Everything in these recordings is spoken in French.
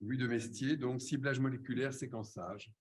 Louis de Mestier, donc ciblage moléculaire, séquençage.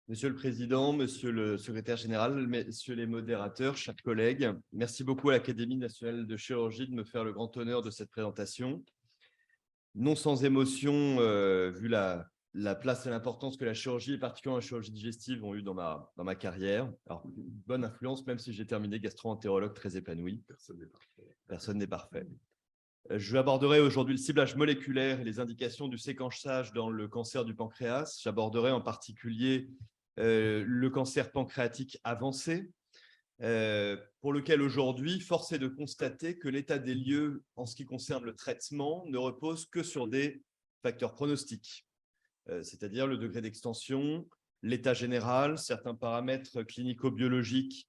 Monsieur le Président, Monsieur le Secrétaire général, Messieurs les modérateurs, chers collègues, merci beaucoup à l'Académie nationale de chirurgie de me faire le grand honneur de cette présentation. Non sans émotion, vu la place et l'importance que la chirurgie, et particulièrement la chirurgie digestive, ont eu dans ma carrière. Alors, une bonne influence, même si j'ai terminé gastro-entérologue très épanoui. Personne n'est parfait. Personne n'est parfait. Je aborderai aujourd'hui le ciblage moléculaire et les indications du séquençage dans le cancer du pancréas. J'aborderai en particulier le cancer pancréatique avancé, pour lequel aujourd'hui, force est de constater que l'état des lieux en ce qui concerne le traitement ne repose que sur des facteurs pronostiques, c'est-à-dire le degré d'extension, l'état général, certains paramètres clinico-biologiques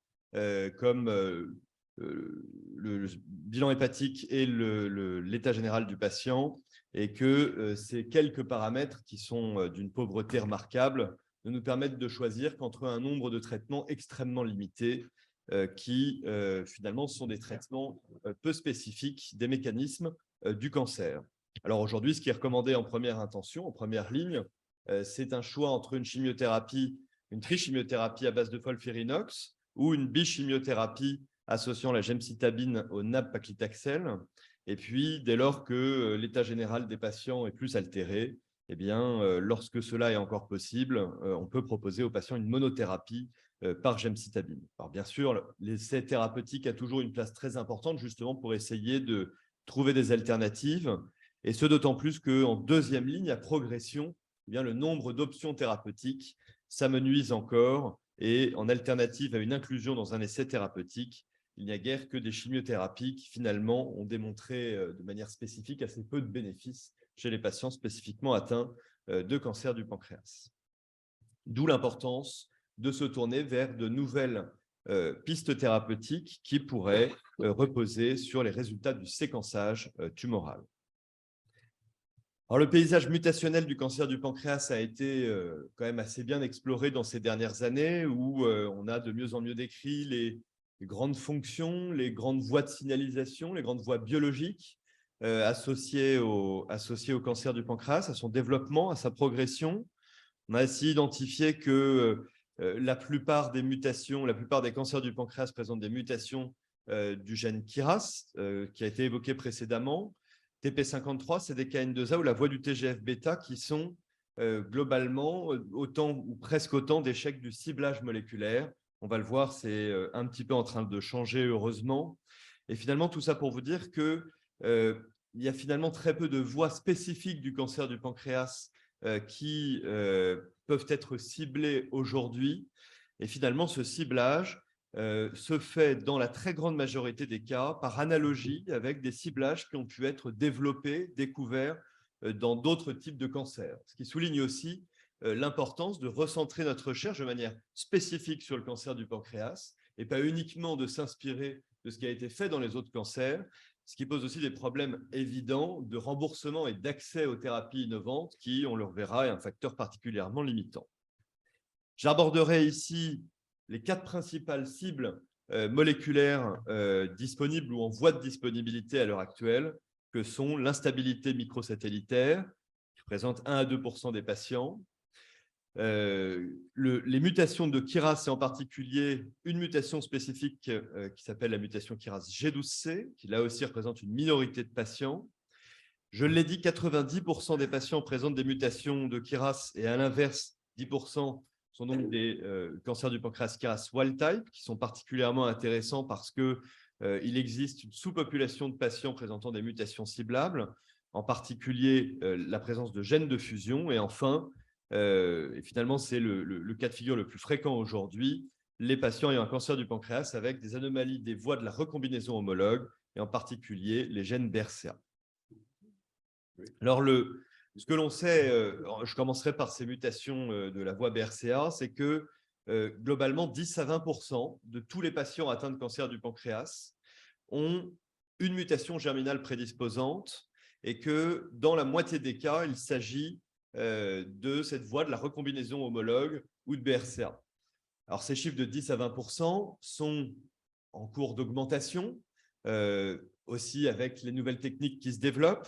comme le bilan hépatique et l'état général du patient, et que ces quelques paramètres qui sont d'une pauvreté remarquable ne nous permettent de choisir qu'entre un nombre de traitements extrêmement limité qui finalement sont des traitements peu spécifiques des mécanismes du cancer. Alors aujourd'hui, ce qui est recommandé en première intention, en première ligne, c'est un choix entre une chimiothérapie, une trichimiothérapie à base de folfirinox ou une bichimiothérapie associant la gemcitabine au nab-paclitaxel. Et puis, dès lors que l'état général des patients est plus altéré, eh bien, lorsque cela est encore possible, on peut proposer aux patients une monothérapie par gemcitabine. Alors, bien sûr, l'essai thérapeutique a toujours une place très importante, justement, pour essayer de trouver des alternatives, et ce d'autant plus qu'en deuxième ligne, à progression, eh bien, le nombre d'options thérapeutiques s'amenuise encore, et en alternative à une inclusion dans un essai thérapeutique, il n'y a guère que des chimiothérapies qui, finalement, ont démontré de manière spécifique assez peu de bénéfices chez les patients spécifiquement atteints de cancer du pancréas. D'où l'importance de se tourner vers de nouvelles pistes thérapeutiques qui pourraient reposer sur les résultats du séquençage tumoral. Alors, le paysage mutationnel du cancer du pancréas a été quand même assez bien exploré dans ces dernières années, où on a de mieux en mieux décrit les grandes fonctions, les grandes voies de signalisation, les grandes voies biologiques associées au cancer du pancréas, à son développement, à sa progression. On a ainsi identifié que la plupart des mutations, la plupart des cancers du pancréas présentent des mutations du gène KRAS, qui a été évoqué précédemment, TP53, CDKN2A ou la voie du TGF-bêta, qui sont globalement autant ou presque autant d'échecs du ciblage moléculaire. On va le voir, c'est un petit peu en train de changer, heureusement. Et finalement, tout ça pour vous dire qu'il y a finalement très peu de voies spécifiques du cancer du pancréas qui peuvent être ciblées aujourd'hui. Et finalement, ce ciblage se fait dans la très grande majorité des cas par analogie avec des ciblages qui ont pu être développés, découverts dans d'autres types de cancers. Ce qui souligne aussi l'importance de recentrer notre recherche de manière spécifique sur le cancer du pancréas et pas uniquement de s'inspirer de ce qui a été fait dans les autres cancers, ce qui pose aussi des problèmes évidents de remboursement et d'accès aux thérapies innovantes qui, on le reverra, est un facteur particulièrement limitant. J'aborderai ici les 4 principales cibles moléculaires disponibles ou en voie de disponibilité à l'heure actuelle, que sont l'instabilité microsatellitaire, qui représente 1 à 2% des patients, les mutations de KRAS et en particulier une mutation spécifique qui s'appelle la mutation KRAS G12C, qui là aussi représente une minorité de patients. Je l'ai dit, 90% des patients présentent des mutations de KRAS et à l'inverse, 10% sont donc des cancers du pancréas KRAS wild type, qui sont particulièrement intéressants parce qu'il existe une sous-population de patients présentant des mutations ciblables, en particulier la présence de gènes de fusion. Et enfin, et finalement, c'est le cas de figure le plus fréquent aujourd'hui, les patients ayant un cancer du pancréas avec des anomalies des voies de la recombinaison homologue, et en particulier les gènes BRCA. Alors, ce que l'on sait, je commencerai par ces mutations de la voie BRCA, c'est que globalement, 10 à 20% de tous les patients atteints de cancer du pancréas ont une mutation germinale prédisposante et que dans la moitié des cas, il s'agit de cette voie de la recombinaison homologue ou de BRCA. Alors, ces chiffres de 10 à 20% sont en cours d'augmentation, aussi avec les nouvelles techniques qui se développent.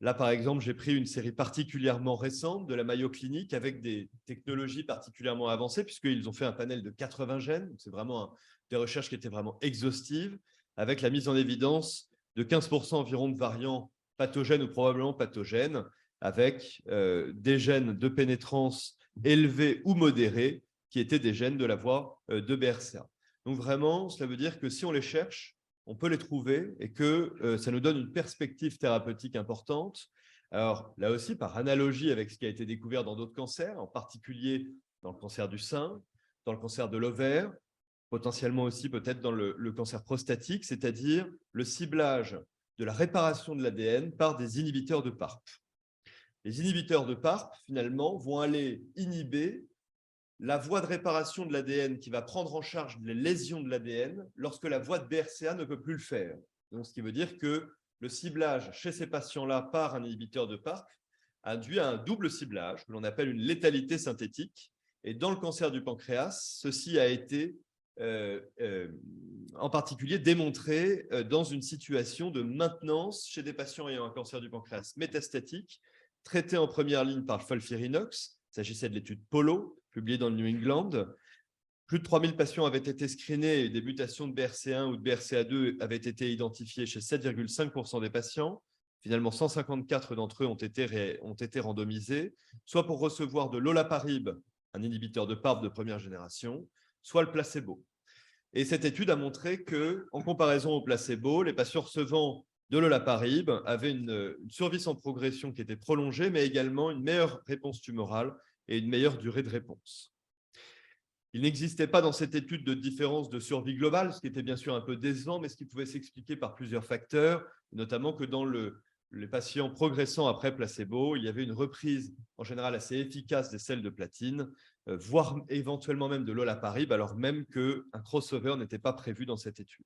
Là, par exemple, j'ai pris une série particulièrement récente de la Mayo Clinic avec des technologies particulièrement avancées, puisqu'ils ont fait un panel de 80 gènes. C'est vraiment des recherches qui étaient vraiment exhaustives, avec la mise en évidence de 15% environ de variants pathogènes ou probablement pathogènes, avec des gènes de pénétrance élevés ou modérés, qui étaient des gènes de la voie de BRCA. Donc vraiment, cela veut dire que si on les cherche, on peut les trouver et que ça nous donne une perspective thérapeutique importante. Alors là aussi, par analogie avec ce qui a été découvert dans d'autres cancers, en particulier dans le cancer du sein, dans le cancer de l'ovaire, potentiellement aussi peut-être dans le cancer prostatique, c'est-à-dire le ciblage de la réparation de l'ADN par des inhibiteurs de PARP. Les inhibiteurs de PARP, finalement, vont aller inhiber la voie de réparation de l'ADN qui va prendre en charge les lésions de l'ADN lorsque la voie de BRCA ne peut plus le faire. Donc, ce qui veut dire que le ciblage chez ces patients-là par un inhibiteur de PARP induit un double ciblage que l'on appelle une létalité synthétique. Et dans le cancer du pancréas, ceci a été en particulier démontré dans une situation de maintenance chez des patients ayant un cancer du pancréas métastatique, traité en première ligne par FOLFIRINOX. Il s'agissait de l'étude POLO, publiée dans le New England. Plus de 3000 patients avaient été screenés et des mutations de BRCA1 ou de BRCA2 avaient été identifiées chez 7,5% des patients. Finalement, 154 d'entre eux ont été randomisés, soit pour recevoir de l'olaparib, un inhibiteur de PARP de première génération, soit le placebo. Et cette étude a montré qu'en comparaison au placebo, les patients recevant de l'olaparib avaient une survie sans progression qui était prolongée, mais également une meilleure réponse tumorale et une meilleure durée de réponse. Il n'existait pas dans cette étude de différence de survie globale, ce qui était bien sûr un peu décevant, mais ce qui pouvait s'expliquer par plusieurs facteurs, notamment que dans les patients progressant après placebo, il y avait une reprise en général assez efficace des sels de platine, voire éventuellement même de l'olaparib, alors même qu'un crossover n'était pas prévu dans cette étude.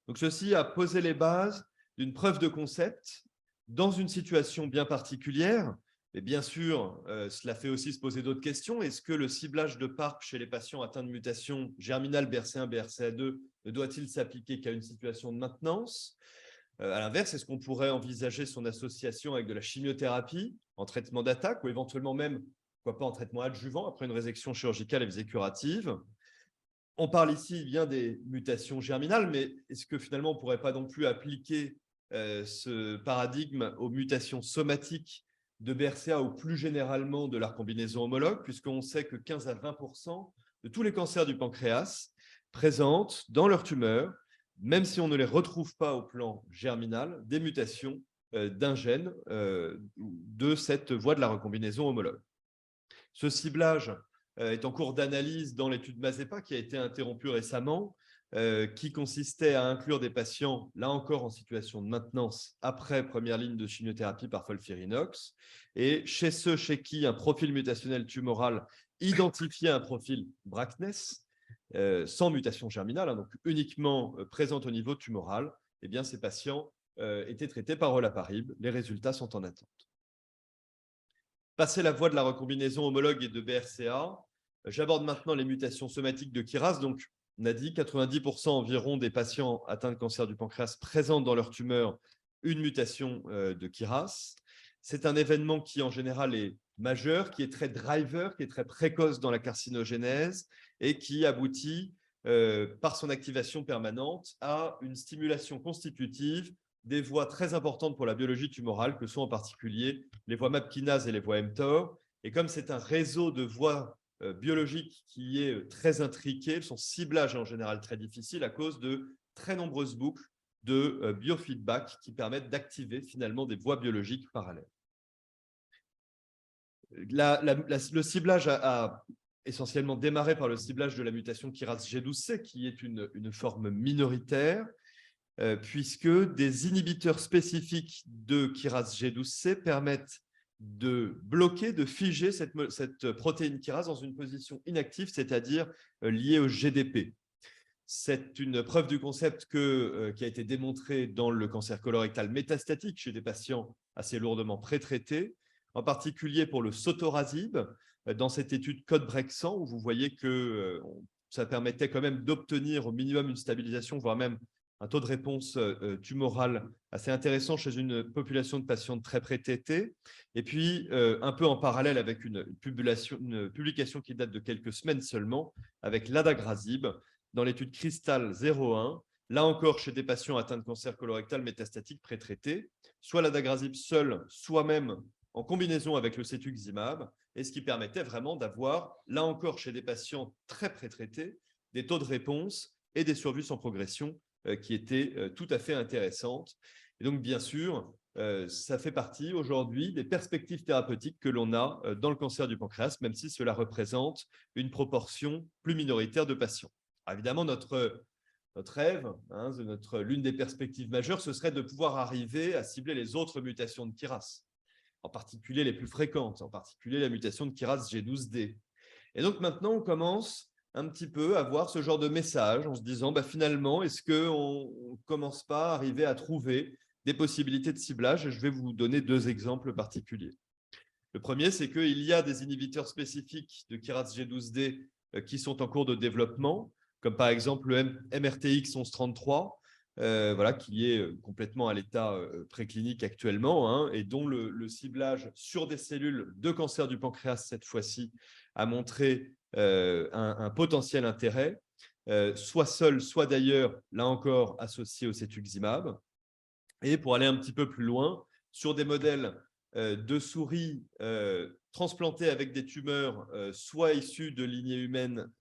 Donc ceci a posé les bases d'une preuve de concept dans une situation bien particulière. Et bien sûr, cela fait aussi se poser d'autres questions. Est-ce que le ciblage de PARP chez les patients atteints de mutations germinales BRCA1, BRCA2 ne doit-il s'appliquer qu'à une situation de maintenance ? À l'inverse, est-ce qu'on pourrait envisager son association avec de la chimiothérapie en traitement d'attaque ou éventuellement même, pourquoi pas en traitement adjuvant après une résection chirurgicale à visée curative ? On parle ici bien des mutations germinales, mais est-ce que finalement on ne pourrait pas non plus appliquer ce paradigme aux mutations somatiques de BRCA ou plus généralement de la recombinaison homologue, puisqu'on sait que 15 à 20% de tous les cancers du pancréas présentent dans leur tumeur, même si on ne les retrouve pas au plan germinal, des mutations d'un gène de cette voie de la recombinaison homologue. Ce ciblage est en cours d'analyse dans l'étude MAZEPA qui a été interrompue récemment, qui consistait à inclure des patients, là encore en situation de maintenance après première ligne de chimiothérapie par FOLFIRINOX, et chez ceux chez qui un profil mutationnel tumoral identifiait un profil BRCA, sans mutation germinale, hein, donc uniquement présente au niveau tumoral, eh bien, ces patients étaient traités par olaparib. Les résultats sont en attente. Passé la voie de la recombinaison homologue et de BRCA, j'aborde maintenant les mutations somatiques de KRAS. Donc, on a dit 90% environ des patients atteints de cancer du pancréas présentent dans leur tumeur une mutation de KRAS. C'est un événement qui, en général, est majeur, qui est très driver, qui est très précoce dans la carcinogénèse et qui aboutit, par son activation permanente, à une stimulation constitutive des voies très importantes pour la biologie tumorale, que sont en particulier les voies MAP kinase et les voies mTOR. Et comme c'est un réseau de voies biologiques qui est très intriqué, son ciblage est en général très difficile à cause de très nombreuses boucles de biofeedback qui permettent d'activer finalement des voies biologiques parallèles. Le ciblage a essentiellement démarré par le ciblage de la mutation KRAS G12C, qui est une forme minoritaire, puisque des inhibiteurs spécifiques de KRAS G12C permettent de bloquer, de figer cette protéine KRAS dans une position inactive, c'est-à-dire liée au GDP. C'est une preuve du concept qui a été démontrée dans le cancer colorectal métastatique chez des patients assez lourdement pré-traités, en particulier pour le sotorasib, dans cette étude code-break 100, où vous voyez que ça permettait quand même d'obtenir au minimum une stabilisation, voire même un taux de réponse tumorale assez intéressant chez une population de patients très pré-traités. Et puis, un peu en parallèle avec une publication qui date de quelques semaines seulement, avec l'adagrasib, dans l'étude Crystal 01, là encore chez des patients atteints de cancer colorectal métastatique pré-traités, soit l'adagrasib seul, soit même en combinaison avec le cetuximab, et ce qui permettait vraiment d'avoir, là encore chez des patients très pré-traités, des taux de réponse et des survues sans progression qui étaient tout à fait intéressantes. Et donc, bien sûr, ça fait partie aujourd'hui des perspectives thérapeutiques que l'on a dans le cancer du pancréas, même si cela représente une proportion plus minoritaire de patients. Alors, évidemment, notre rêve, l'une des perspectives majeures, ce serait de pouvoir arriver à cibler les autres mutations de KRAS, en particulier les plus fréquentes, en particulier la mutation de KRAS G12D. Et donc maintenant, on commence un petit peu à voir ce genre de message en se disant finalement, est-ce qu'on ne commence pas à arriver à trouver des possibilités de ciblage? Et je vais vous donner 2 exemples particuliers. Le premier, c'est qu'il y a des inhibiteurs spécifiques de KRAS G12D qui sont en cours de développement, comme par exemple le MRTX 1133, qui est complètement à l'état préclinique actuellement, et dont le ciblage sur des cellules de cancer du pancréas, cette fois-ci, a montré un potentiel intérêt, soit seul, soit d'ailleurs, là encore, associé au cetuximab. Et pour aller un petit peu plus loin, sur des modèles de souris transplantées avec des tumeurs soit issues de lignées humaines,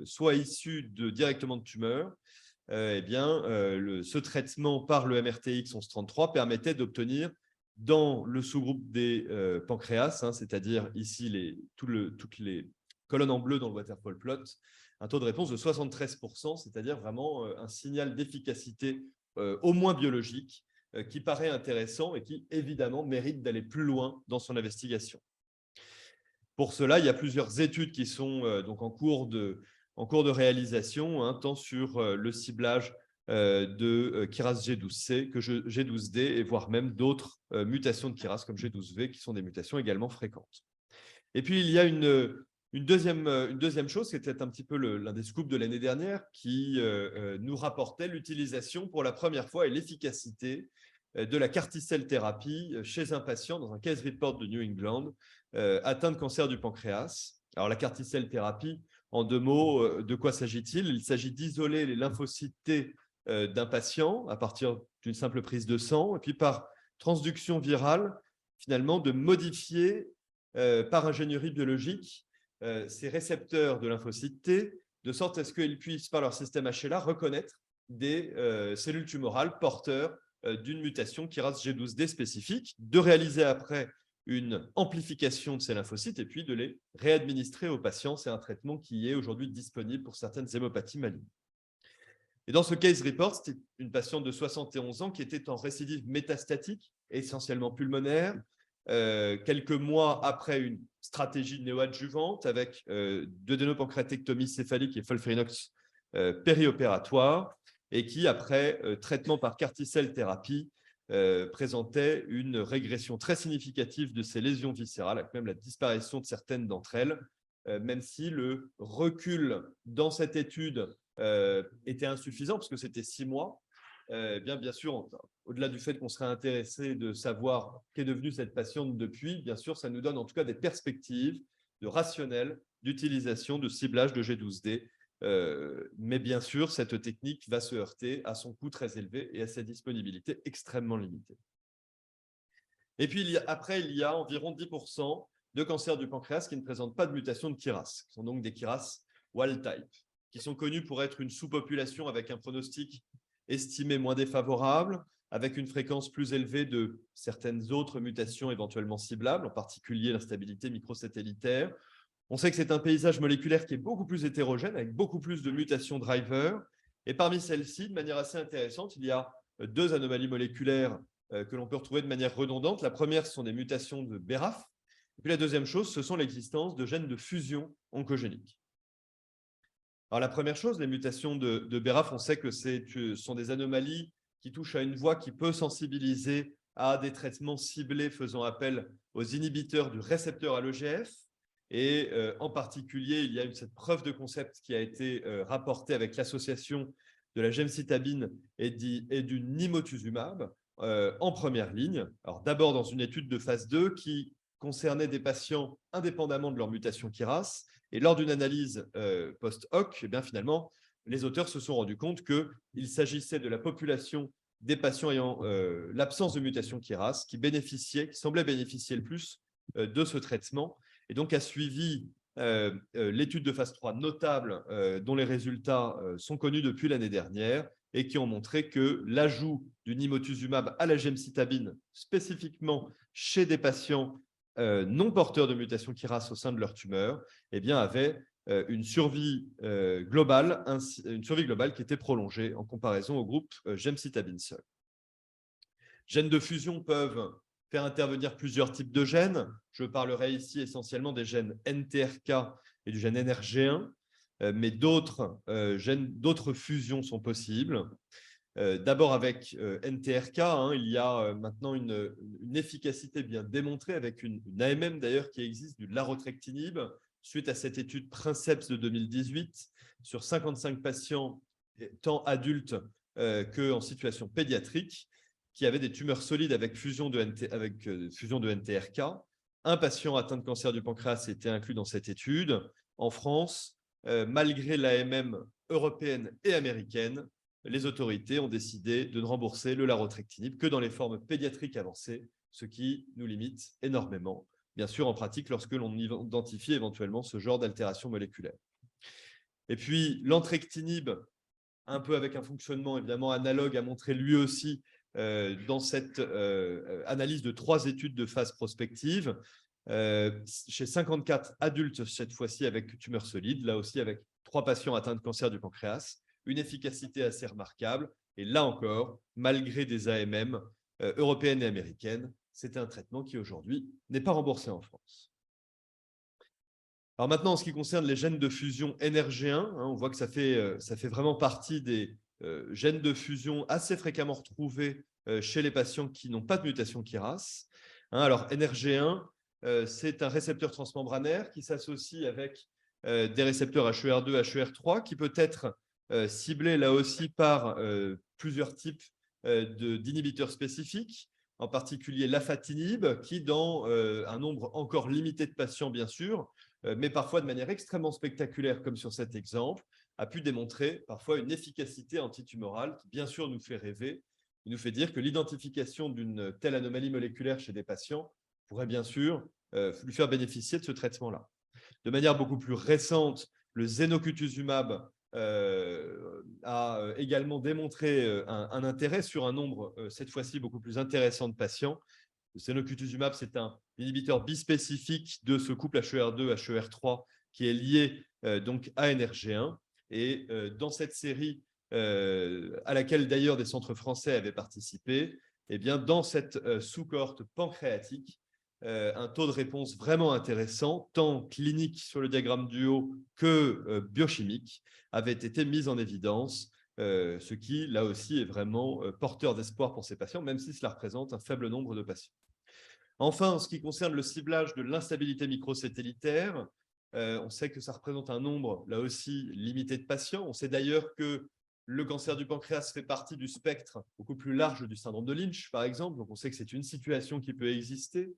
soit issues directement de tumeurs, ce traitement par le MRTX 1133 permettait d'obtenir dans le sous-groupe des pancréas, c'est-à-dire ici toutes les colonnes en bleu dans le waterfall plot, un taux de réponse de 73%, c'est-à-dire vraiment un signal d'efficacité au moins biologique, qui paraît intéressant et qui, évidemment, mérite d'aller plus loin dans son investigation. Pour cela, il y a plusieurs études qui sont donc en cours de réalisation, tant sur le ciblage de KRAS G12C que G12D, et voire même d'autres mutations de KRAS comme G12V, qui sont des mutations également fréquentes. Et puis, il y a une deuxième chose, c'était un petit peu l'un des scoops de l'année dernière, qui nous rapportait l'utilisation pour la première fois et l'efficacité de la CAR-T-cell thérapie chez un patient dans un case report de New England atteint de cancer du pancréas. Alors, la CAR-T-cell thérapie, en 2 mots, de quoi s'agit-il? Il s'agit d'isoler les lymphocytes T d'un patient à partir d'une simple prise de sang, et puis par transduction virale, finalement, de modifier par ingénierie biologique ces récepteurs de lymphocytes T, de sorte à ce qu'ils puissent, par leur système HLA, reconnaître des cellules tumorales porteurs d'une mutation KRAS G12D spécifique, de réaliser après une amplification de ces lymphocytes et puis de les réadministrer aux patients. C'est un traitement qui est aujourd'hui disponible pour certaines hémopathies malignes. Et dans ce case report, c'était une patiente de 71 ans qui était en récidive métastatique, essentiellement pulmonaire, quelques mois après une stratégie néoadjuvante avec duodénopancréatectomie céphalique et FOLFIRINOX périopératoire, et qui, après traitement par CAR-T-cell thérapie, présentait une régression très significative de ces lésions viscérales, avec même la disparition de certaines d'entre elles, même si le recul dans cette étude était insuffisant, parce que c'était 6 mois. Bien sûr, au-delà du fait qu'on serait intéressé de savoir qu'est devenue cette patiente depuis, bien sûr, ça nous donne en tout cas des perspectives de rationnel d'utilisation de ciblage de G12D. Mais bien sûr, cette technique va se heurter à son coût très élevé et à sa disponibilité extrêmement limitée. Et puis, après, il y a environ 10% de cancers du pancréas qui ne présentent pas de mutation de KRAS, qui sont donc des KRAS wild type, qui sont connus pour être une sous-population avec un pronostic estimé moins défavorable, avec une fréquence plus élevée de certaines autres mutations éventuellement ciblables, en particulier l'instabilité microsatellitaire. On sait que c'est un paysage moléculaire qui est beaucoup plus hétérogène, avec beaucoup plus de mutations drivers. Et parmi celles-ci, de manière assez intéressante, il y a 2 anomalies moléculaires que l'on peut retrouver de manière redondante. La première, ce sont des mutations de BRAF. Et puis la deuxième chose, ce sont l'existence de gènes de fusion oncogénique. Alors, la première chose, les mutations de BRAF, on sait que ce sont des anomalies qui touchent à une voie qui peut sensibiliser à des traitements ciblés faisant appel aux inhibiteurs du récepteur à l'EGF. Et en particulier, il y a cette preuve de concept qui a été rapportée avec l'association de la gemcitabine et du nimotuzumab en première ligne. Alors, d'abord dans une étude de phase 2 qui concernait des patients indépendamment de leur mutation KRAS. Et lors d'une analyse post-hoc, eh bien, finalement, les auteurs se sont rendus compte qu'il s'agissait de la population des patients ayant l'absence de mutation KRAS qui semblait bénéficier le plus de ce traitement. Et donc, a suivi l'étude de phase 3 notable dont les résultats sont connus depuis l'année dernière et qui ont montré que l'ajout du nimotuzumab à la gemcitabine, spécifiquement chez des patients non porteurs de mutation KRAS au sein de leur tumeur, eh bien, avait une survie globale qui était prolongée en comparaison au groupe gemcitabine seul. Gènes de fusion peuvent faire intervenir plusieurs types de gènes. Je parlerai ici essentiellement des gènes NTRK et du gène NRG1, mais d'autres fusions sont possibles. D'abord avec NTRK, il y a maintenant une efficacité bien démontrée avec une AMM d'ailleurs qui existe, du larotrectinib, suite à cette étude Princeps de 2018 sur 55 patients tant adultes qu'en situation pédiatrique qui avaient des tumeurs solides avec fusion de NTRK. Un patient atteint de cancer du pancréas a été inclus dans cette étude. En France, malgré l'AMM européenne et américaine, les autorités ont décidé de ne rembourser le larotrectinib que dans les formes pédiatriques avancées, ce qui nous limite énormément, bien sûr en pratique, lorsque l'on identifie éventuellement ce genre d'altération moléculaire. Et puis, l'entrectinib, un peu avec un fonctionnement évidemment analogue, a montré lui aussi dans cette analyse de 3 études de phase prospective, chez 54 adultes, cette fois-ci avec tumeur solide, là aussi avec 3 patients atteints de cancer du pancréas, une efficacité assez remarquable. Et là encore, malgré des AMM européennes et américaines, c'est un traitement qui aujourd'hui n'est pas remboursé en France. Alors maintenant, en ce qui concerne les gènes de fusion NRG1, on voit que ça fait vraiment partie des gènes de fusion assez fréquemment retrouvés chez les patients qui n'ont pas de mutation KRAS. Alors NRG1, c'est un récepteur transmembranaire qui s'associe avec des récepteurs HER2, HER3, qui peut être ciblé là aussi par plusieurs types d'inhibiteurs spécifiques, en particulier l'afatinib, qui dans un nombre encore limité de patients, bien sûr, mais parfois de manière extrêmement spectaculaire, comme sur cet exemple, a pu démontrer parfois une efficacité antitumorale qui, bien sûr, nous fait rêver. Il nous fait dire que l'identification d'une telle anomalie moléculaire chez des patients pourrait bien sûr lui faire bénéficier de ce traitement-là. De manière beaucoup plus récente, le zenocutuzumab a également démontré un intérêt sur un nombre, cette fois-ci, beaucoup plus intéressant de patients. Le zenocutuzumab, c'est un inhibiteur bispécifique de ce couple HER2, HER3 qui est lié donc à NRG1. Et dans cette série, à laquelle d'ailleurs des centres français avaient participé, eh bien, dans cette sous-cohorte pancréatique, un taux de réponse vraiment intéressant, tant clinique sur le diagramme du haut que biochimique, avait été mis en évidence, ce qui, là aussi, est vraiment porteur d'espoir pour ces patients, même si cela représente un faible nombre de patients. Enfin, en ce qui concerne le ciblage de l'instabilité microsatellitaire, on sait que ça représente un nombre, là aussi, limité de patients. On sait d'ailleurs que le cancer du pancréas fait partie du spectre beaucoup plus large du syndrome de Lynch, par exemple. Donc, on sait que c'est une situation qui peut exister.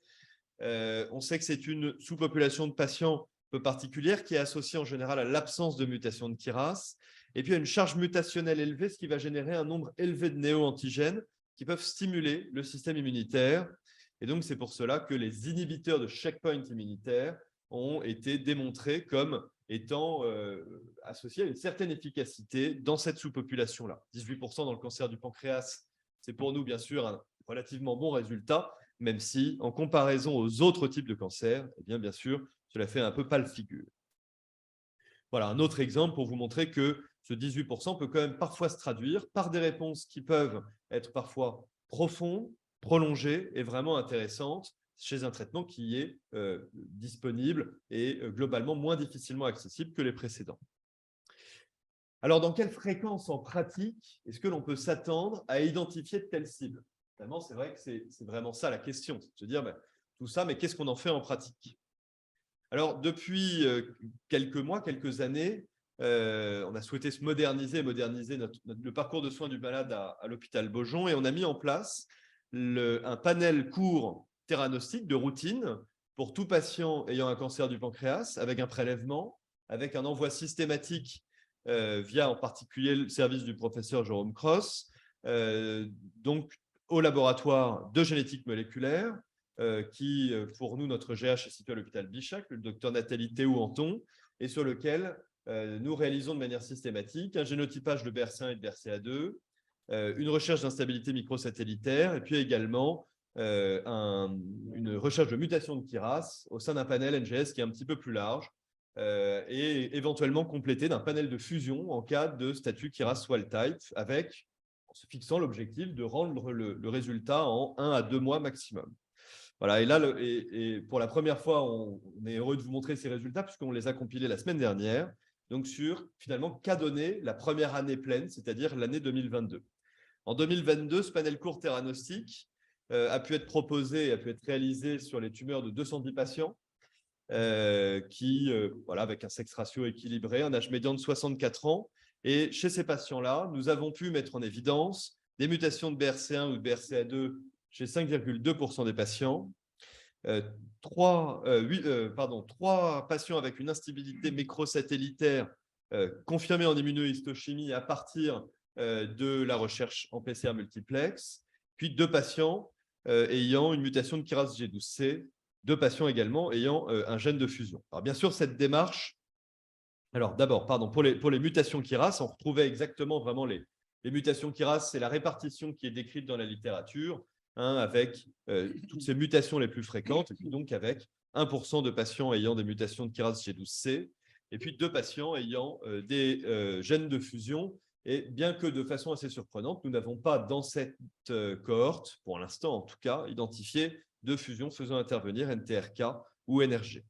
On sait que c'est une sous-population de patients peu particulière qui est associée en général à l'absence de mutation de KRAS. Et puis, à une charge mutationnelle élevée, ce qui va générer un nombre élevé de néo-antigènes qui peuvent stimuler le système immunitaire. Et donc, c'est pour cela que les inhibiteurs de checkpoint immunitaire ont été démontrés comme étant associés à une certaine efficacité dans cette sous-population-là. 18% dans le cancer du pancréas, c'est pour nous, bien sûr, un relativement bon résultat, même si, en comparaison aux autres types de cancers, eh bien sûr, cela fait un peu pâle figure. Voilà, un autre exemple pour vous montrer que ce 18% peut quand même parfois se traduire par des réponses qui peuvent être parfois profondes, prolongées et vraiment intéressantes chez un traitement qui est disponible et globalement moins difficilement accessible que les précédents. Alors, dans quelle fréquence en pratique est-ce que l'on peut s'attendre à identifier de telles cibles? Finalement, c'est vrai que c'est vraiment ça la question, c'est de se dire tout ça, mais qu'est-ce qu'on en fait en pratique? Alors, depuis quelques mois, quelques années, on a souhaité se moderniser le parcours de soins du malade à l'hôpital Beaujon, et on a mis en place un panel court theranostique de routine pour tout patient ayant un cancer du pancréas, avec un prélèvement, avec un envoi systématique via en particulier le service du professeur Jérôme Cross, donc au laboratoire de génétique moléculaire, qui, pour nous, notre GH est situé à l'hôpital Bichat, le docteur Nathalie Théou-Anton, et sur lequel nous réalisons de manière systématique un génotypage de BRCA1 et de BRCA2, une recherche d'instabilité microsatellitaire, et puis également une recherche de mutation de KRAS au sein d'un panel NGS qui est un petit peu plus large, et éventuellement complété d'un panel de fusion en cas de statut KRAS wild-type, avec, en se fixant l'objectif de rendre le résultat en 1 à 2 mois maximum. Voilà, et là, pour la première fois, on est heureux de vous montrer ces résultats puisqu'on les a compilés la semaine dernière, donc sur finalement qu'a donné la première année pleine, c'est-à-dire l'année 2022. En 2022, ce panel court theranostique a pu être proposé, a pu être réalisé sur les tumeurs de 210 patients, voilà, avec un sexe ratio équilibré, un âge médian de 64 ans. Et chez ces patients-là, nous avons pu mettre en évidence des mutations de BRCA1 ou de BRCA2 chez 5,2% des patients, 3 patients avec une instabilité microsatellitaire confirmée en immunohistochimie à partir de la recherche en PCR multiplex, puis 2 patients ayant une mutation de KRAS G12C, 2 patients également ayant un gène de fusion. Alors bien sûr, cette démarche, alors d'abord, pour les mutations KRAS, on retrouvait exactement vraiment les mutations KRAS, c'est la répartition qui est décrite dans la littérature, avec toutes ces mutations les plus fréquentes, et puis donc avec 1% de patients ayant des mutations de KRAS G12C, et puis 2 patients ayant des gènes de fusion. Et bien que de façon assez surprenante, nous n'avons pas dans cette cohorte, pour l'instant en tout cas, identifié de fusion faisant intervenir NTRK ou NRG.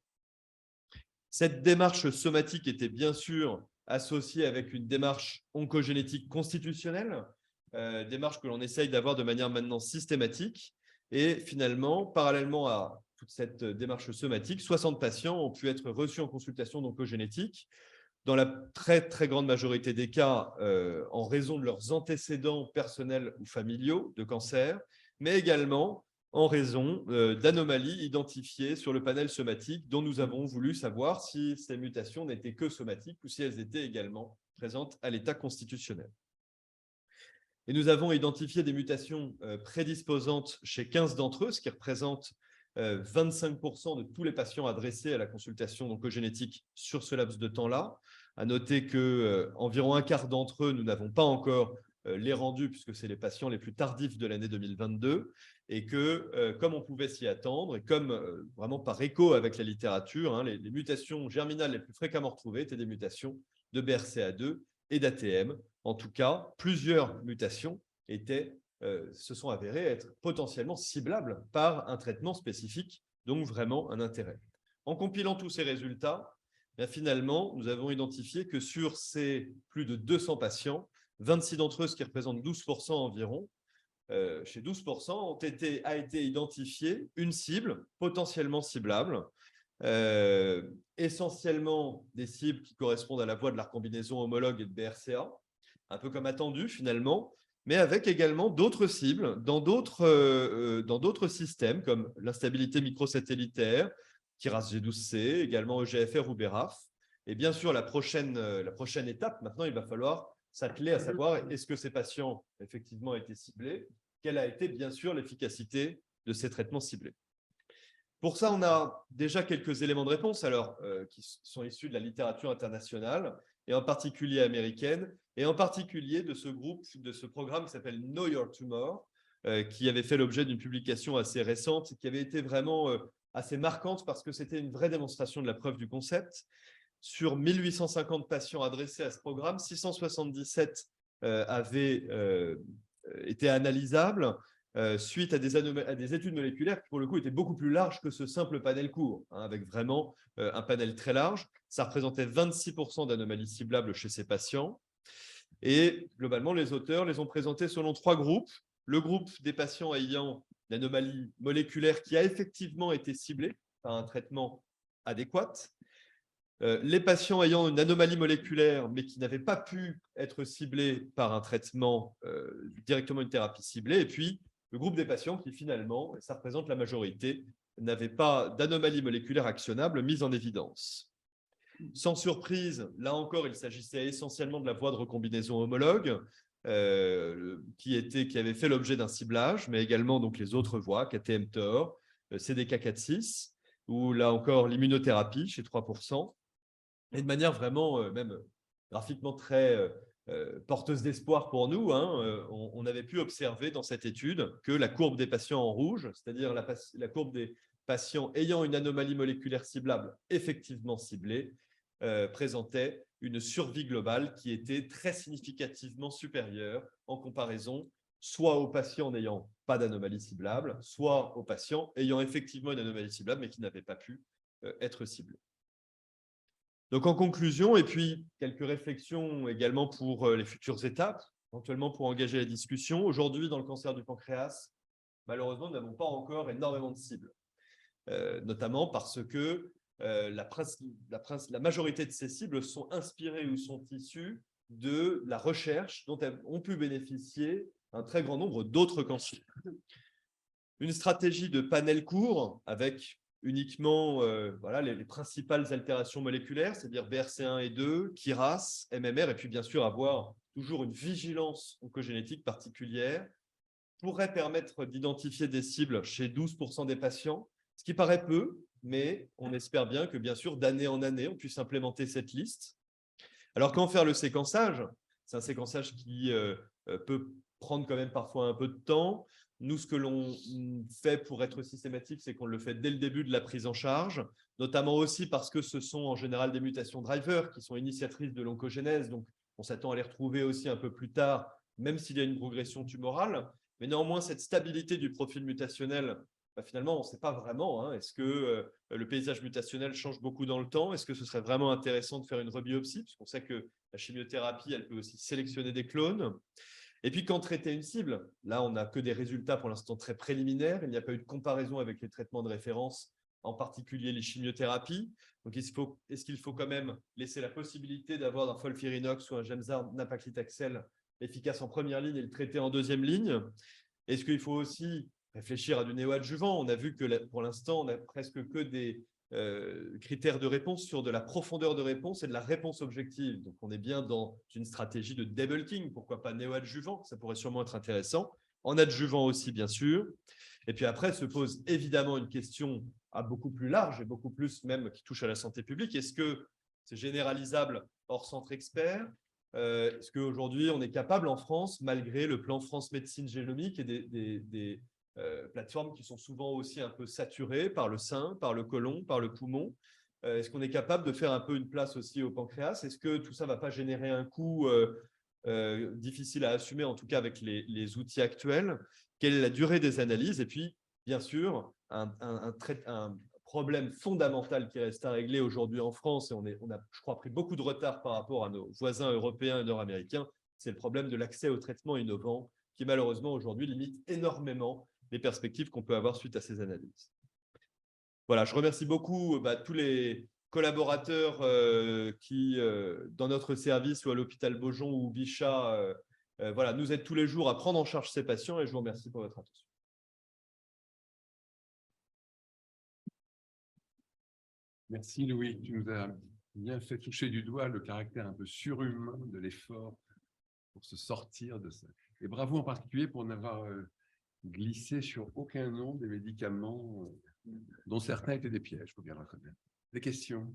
Cette démarche somatique était bien sûr associée avec une démarche oncogénétique constitutionnelle, démarche que l'on essaye d'avoir de manière maintenant systématique. Et finalement, parallèlement à toute cette démarche somatique, 60 patients ont pu être reçus en consultation d'oncogénétique, dans la très, très grande majorité des cas en raison de leurs antécédents personnels ou familiaux de cancer, mais également en raison d'anomalies identifiées sur le panel somatique dont nous avons voulu savoir si ces mutations n'étaient que somatiques ou si elles étaient également présentes à l'état constitutionnel. Et nous avons identifié des mutations prédisposantes chez 15 d'entre eux, ce qui représente 25% de tous les patients adressés à la consultation d'oncogénétique sur ce laps de temps-là. À noter qu'environ un quart d'entre eux, nous n'avons pas encore les rendus, puisque c'est les patients les plus tardifs de l'année 2022, et que, comme on pouvait s'y attendre, et comme vraiment par écho avec la littérature, les mutations germinales les plus fréquemment retrouvées étaient des mutations de BRCA2 et d'ATM. En tout cas, plusieurs mutations se sont avérées être potentiellement ciblables par un traitement spécifique, donc vraiment un intérêt. En compilant tous ces résultats, finalement, nous avons identifié que sur ces plus de 200 patients, 26 d'entre eux, ce qui représente 12% environ, chez 12%, a été identifié une cible potentiellement ciblable, essentiellement des cibles qui correspondent à la voie de la recombinaison homologue et de BRCA, un peu comme attendu finalement, mais avec également d'autres cibles dans d'autres systèmes comme l'instabilité microsatellitaire, KRAS G12C, également EGFR ou BRAF. Et bien sûr, la prochaine étape, maintenant, il va falloir s'atteler à savoir est-ce que ces patients effectivement été ciblés, quelle a été bien sûr l'efficacité de ces traitements ciblés. Pour ça, on a déjà quelques éléments de réponse qui sont issus de la littérature internationale et en particulier américaine, et en particulier de ce programme qui s'appelle Know Your Tumor, qui avait fait l'objet d'une publication assez récente, qui avait été vraiment assez marquante parce que c'était une vraie démonstration de la preuve du concept. Sur 1850 patients adressés à ce programme, 677 avaient été analysables suite à des études moléculaires qui, pour le coup, étaient beaucoup plus larges que ce simple panel court, avec vraiment un panel très large. Ça représentait 26% d'anomalies ciblables chez ces patients. Et globalement, les auteurs les ont présentés selon 3 groupes. Le groupe des patients ayant une anomalie moléculaire qui a effectivement été ciblée par un traitement adéquat. Les patients ayant une anomalie moléculaire, mais qui n'avaient pas pu être ciblés par un traitement, directement une thérapie ciblée. Et puis, le groupe des patients qui, finalement, et ça représente la majorité, n'avaient pas d'anomalie moléculaire actionnable mise en évidence. Sans surprise, là encore, il s'agissait essentiellement de la voie de recombinaison homologue, qui avait fait l'objet d'un ciblage, mais également donc, les autres voies, KT-mTOR, CDK4/6, ou là encore l'immunothérapie chez 3%. Et de manière vraiment, même graphiquement très porteuse d'espoir pour nous, on avait pu observer dans cette étude que la courbe des patients en rouge, c'est-à-dire la courbe des patients ayant une anomalie moléculaire ciblable effectivement ciblée, présentait une survie globale qui était très significativement supérieure en comparaison soit aux patients n'ayant pas d'anomalie ciblable, soit aux patients ayant effectivement une anomalie ciblable mais qui n'avaient pas pu être ciblés. Donc, en conclusion, et puis quelques réflexions également pour les futures étapes, éventuellement pour engager la discussion. Aujourd'hui, dans le cancer du pancréas, malheureusement, nous n'avons pas encore énormément de cibles, notamment parce que la majorité de ces cibles sont inspirées ou sont issues de la recherche dont ont pu bénéficier un très grand nombre d'autres cancers. Une stratégie de panel court avec uniquement les principales altérations moléculaires, c'est-à-dire BRCA1 et 2, KRAS, MMR, et puis bien sûr avoir toujours une vigilance oncogénétique particulière, pourrait permettre d'identifier des cibles chez 12% des patients, ce qui paraît peu, mais on espère bien que, bien sûr, d'année en année, on puisse implémenter cette liste. Alors, quand faire le séquençage? C'est un séquençage qui peut prendre quand même parfois un peu de temps. Nous, ce que l'on fait pour être systématique, c'est qu'on le fait dès le début de la prise en charge, notamment aussi parce que ce sont en général des mutations drivers qui sont initiatrices de l'oncogénèse. Donc, on s'attend à les retrouver aussi un peu plus tard, même s'il y a une progression tumorale. Mais néanmoins, cette stabilité du profil mutationnel, finalement, on ne sait pas vraiment. Est-ce que le paysage mutationnel change beaucoup dans le temps? Est-ce que ce serait vraiment intéressant de faire une rebiopsie? Puisqu'on sait que la chimiothérapie, elle peut aussi sélectionner des clones. Et puis, quand traiter une cible, là, on n'a que des résultats pour l'instant très préliminaires. Il n'y a pas eu de comparaison avec les traitements de référence, en particulier les chimiothérapies. Donc, est-ce qu'il faut quand même laisser la possibilité d'avoir un FOLFIRINOX ou un Gemzar nab-paclitaxel efficace en première ligne et le traiter en deuxième ligne? Est-ce qu'il faut aussi réfléchir à du néoadjuvant? On a vu que pour l'instant, on n'a presque que des critères de réponse sur de la profondeur de réponse et de la réponse objective. Donc, on est bien dans une stratégie de debulking. Pourquoi pas néoadjuvant? Ça pourrait sûrement être intéressant. En adjuvant aussi, bien sûr. Et puis après, se pose évidemment une question beaucoup plus large et beaucoup plus même qui touche à la santé publique. Est-ce que c'est généralisable hors centre expert? Est-ce qu'aujourd'hui, on est capable en France, malgré le plan France Médecine Génomique et des plateformes qui sont souvent aussi un peu saturées par le sein, par le côlon, par le poumon, est-ce qu'on est capable de faire un peu une place aussi au pancréas? Est-ce que tout ça ne va pas générer un coût difficile à assumer, en tout cas avec les outils actuels? Quelle est la durée des analyses? Et puis, bien sûr, un problème fondamental qui reste à régler aujourd'hui en France, et on a, je crois, pris beaucoup de retard par rapport à nos voisins européens et nord-américains, c'est le problème de l'accès aux traitements innovants qui, malheureusement, aujourd'hui, limite énormément les perspectives qu'on peut avoir suite à ces analyses. Voilà, je remercie beaucoup tous les collaborateurs qui, dans notre service ou à l'hôpital Beaujon ou Bichat, nous aident tous les jours à prendre en charge ces patients et je vous remercie pour votre attention. Merci Louis, tu nous as bien fait toucher du doigt le caractère un peu surhumain de l'effort pour se sortir de ça. Et bravo en particulier pour n'avoir glissé sur aucun nom des médicaments dont certains étaient des pièges, il faut bien le reconnaître. Des questions?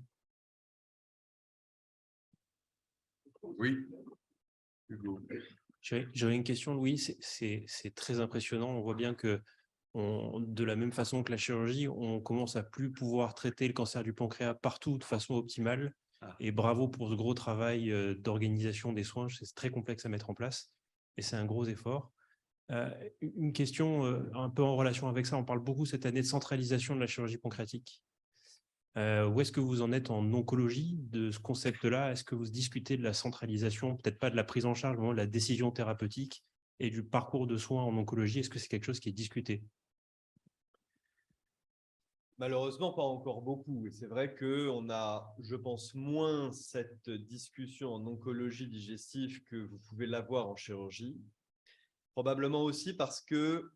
Oui, Hugo. J'aurais une question, Louis. C'est très impressionnant. On voit bien que de la même façon que la chirurgie, on commence à plus pouvoir traiter le cancer du pancréas partout de façon optimale. Et bravo pour ce gros travail d'organisation des soins. C'est très complexe à mettre en place et c'est un gros effort. Une question un peu en relation avec ça. On parle beaucoup cette année de centralisation de la chirurgie pancréatique. Où est-ce que vous en êtes en oncologie de ce concept-là? Est-ce que vous discutez de la centralisation, peut-être pas de la prise en charge, mais de la décision thérapeutique et du parcours de soins en oncologie? Est-ce que c'est quelque chose qui est discuté? Malheureusement, pas encore beaucoup. Et c'est vrai qu'on a, je pense, moins cette discussion en oncologie digestive que vous pouvez l'avoir en chirurgie. Probablement aussi parce que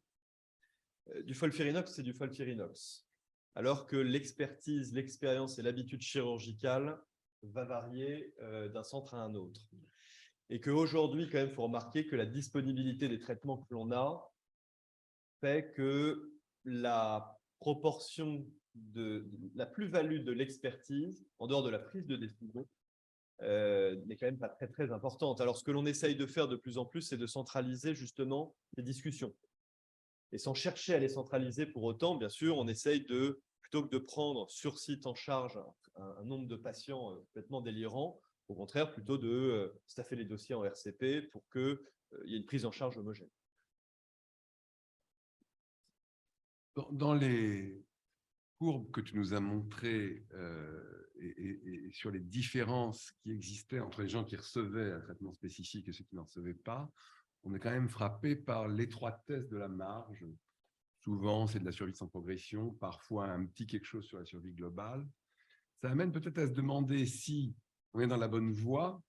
du folfirinox, c'est du folfirinox. Alors que l'expertise, l'expérience et l'habitude chirurgicale va varier d'un centre à un autre. Et qu'aujourd'hui, quand même, il faut remarquer que la disponibilité des traitements que l'on a fait que la proportion de la plus-value de l'expertise, en dehors de la prise de décision, n'est quand même pas très, très importante. Alors, ce que l'on essaye de faire de plus en plus, c'est de centraliser justement les discussions. Et sans chercher à les centraliser pour autant, bien sûr, on essaye de, plutôt que de prendre sur site en charge un nombre de patients complètement délirant, au contraire, plutôt de staffer les dossiers en RCP pour qu'il y ait une prise en charge homogène. Dans les courbes que tu nous as montrées et sur les différences qui existaient entre les gens qui recevaient un traitement spécifique et ceux qui n'en recevaient pas, on est quand même frappé par l'étroitesse de la marge. Souvent, c'est de la survie sans progression, parfois un petit quelque chose sur la survie globale. Ça amène peut-être à se demander si on est dans la bonne voie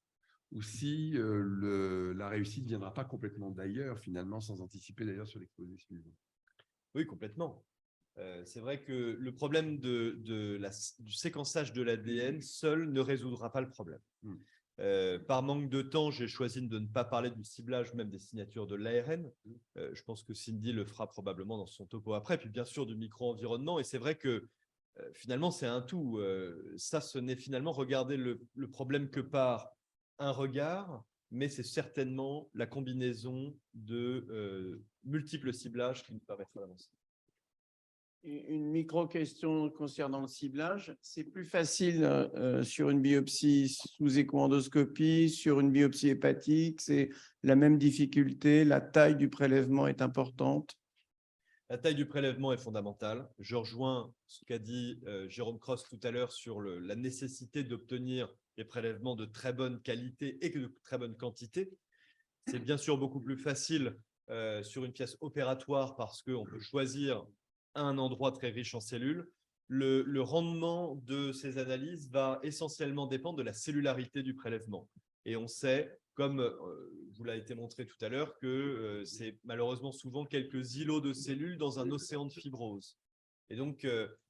ou si la réussite ne viendra pas complètement d'ailleurs, finalement, sans anticiper d'ailleurs sur l'exposé suivant. Oui, complètement. C'est vrai que le problème du séquençage de l'ADN seul ne résoudra pas le problème. Par manque de temps, j'ai choisi de ne pas parler du ciblage, même des signatures de l'ARN. Je pense que Cindy le fera probablement dans son topo après. Puis bien sûr du micro-environnement. Et c'est vrai que finalement, c'est un tout. Ça, ce n'est finalement regarder le problème que par un regard, mais c'est certainement la combinaison de multiples ciblages qui nous permettra d'avancer. Une micro-question concernant le ciblage. C'est plus facile sur une biopsie sous écho-endoscopie, sur une biopsie hépatique, c'est la même difficulté, la taille du prélèvement est importante. La taille du prélèvement est fondamentale. Je rejoins ce qu'a dit Jérôme Cross tout à l'heure sur la nécessité d'obtenir des prélèvements de très bonne qualité et de très bonne quantité. C'est bien sûr beaucoup plus facile sur une pièce opératoire parce qu'on peut choisir un endroit très riche en cellules. Le rendement de ces analyses va essentiellement dépendre de la cellularité du prélèvement. Et on sait, comme vous l'a été montré tout à l'heure, que c'est malheureusement souvent quelques îlots de cellules dans un océan de fibrose. Et donc,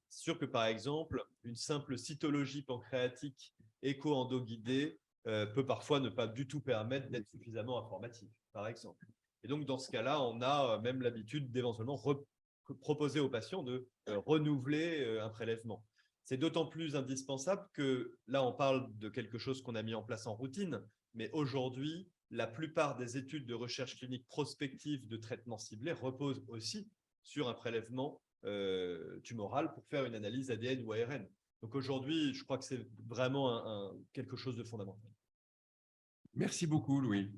c'est sûr que par exemple, une simple cytologie pancréatique écho-endoguidée peut parfois ne pas du tout permettre d'être suffisamment informative, par exemple. Et donc, dans ce cas-là, on a même l'habitude d'éventuellement proposer aux patients de renouveler un prélèvement. C'est d'autant plus indispensable que là, on parle de quelque chose qu'on a mis en place en routine, mais aujourd'hui, la plupart des études de recherche clinique prospective de traitement ciblé reposent aussi sur un prélèvement tumoral pour faire une analyse ADN ou ARN. Donc aujourd'hui, je crois que c'est vraiment quelque chose de fondamental. Merci beaucoup, Louis.